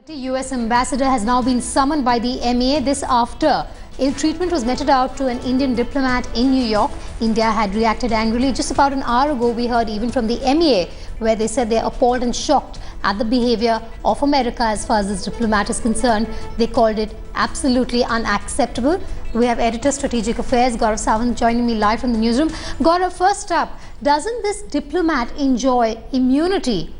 The US ambassador has now been summoned by the MEA. This after ill-treatment was meted out to an Indian diplomat in New York. India had reacted angrily. Just about an hour ago, we heard even from the MEA, where they said they're appalled and shocked at the behavior of America as far as this diplomat is concerned. They called it absolutely unacceptable. We have Editor Strategic Affairs, Gaurav Sawant, joining me live from the newsroom. Gaurav, first up, doesn't this diplomat enjoy immunity?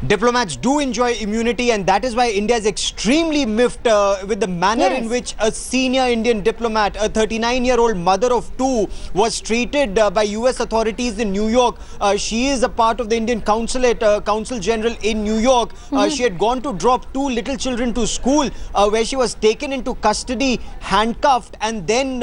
Diplomats do enjoy immunity, and that is why India is extremely miffed with the manner in which a senior Indian diplomat, a 39-year-old mother of two, was treated by US authorities in New York. She is a part of the Indian consulate, Consul General in New York. She had gone to drop two little children to school, where she was taken into custody, handcuffed, and then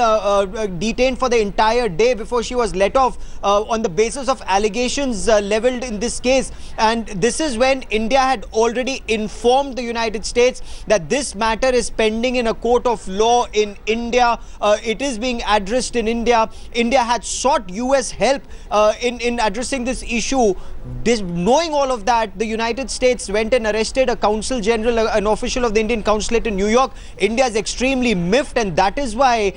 detained for the entire day before she was let off on the basis of allegations leveled in this case. And this is when India had already informed the United States that this matter is pending in a court of law in India. It is being addressed in India. India had sought US help in addressing this issue. Knowing all of that, the United States went and arrested a Consul General, an official of the Indian consulate in New York. India is extremely miffed, and that is why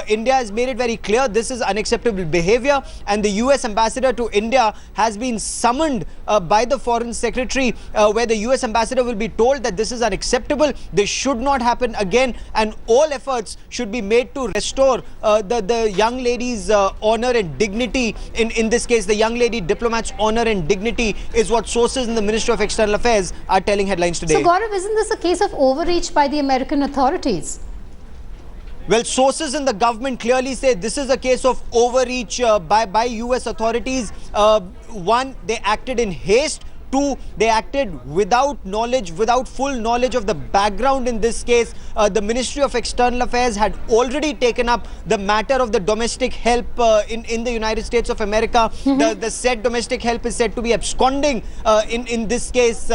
India has made it very clear this is unacceptable behavior. And the US ambassador to India has been summoned by the Foreign Secretary, where the US ambassador will be told that this is unacceptable. This should not happen again, and all efforts should be made to restore the young lady's honor and dignity. In this case, the young lady diplomat's honor and dignity is what sources in the Ministry of External Affairs are telling headlines today. So, Gaurav, isn't this a case of overreach by the American authorities? Well, sources in the government clearly say this is a case of overreach by US authorities. One, they acted in haste. Two, they acted without knowledge, without full knowledge of the background in this case. The Ministry of External Affairs had already taken up the matter of the domestic help in the United States of America. The said domestic help is said to be absconding in this case.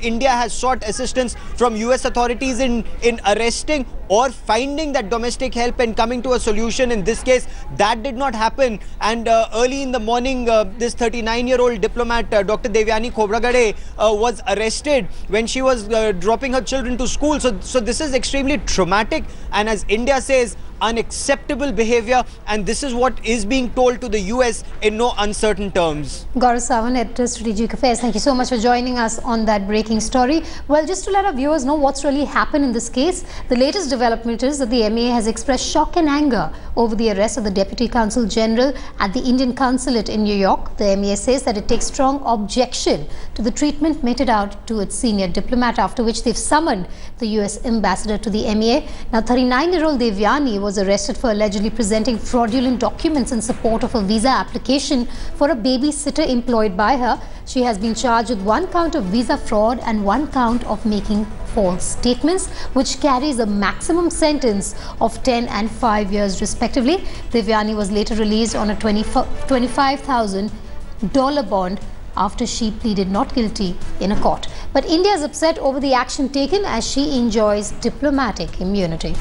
India has sought assistance from US authorities in arresting or finding that domestic help and coming to a solution in this case. That did not happen, and early in the morning, this 39-year-old diplomat, Dr. Devyani Khobragade, was arrested when she was dropping her children to school. So this is extremely traumatic, and as India says, unacceptable behavior, and this is what is being told to the US in no uncertain terms. Gaurav Sawant, Editor Strategic Affairs, thank you so much for joining us on that breaking story. Well, just to let our viewers know what's really happened in this case, the latest development is that the MEA has expressed shock and anger over the arrest of the Deputy Consul General at the Indian consulate in New York. The MEA says that it takes strong objection to the treatment meted out to its senior diplomat, after which they've summoned the US ambassador to the MEA. Now, 39-year-old Devyani was arrested for allegedly presenting fraudulent documents in support of a visa application for a babysitter employed by her. She has been charged with 1 count of visa fraud and 1 count of making false statements, which carries a maximum sentence of 10 and 5 years respectively. Devyani was later released on a $25,000 bond after she pleaded not guilty in a court. But India is upset over the action taken as she enjoys diplomatic immunity.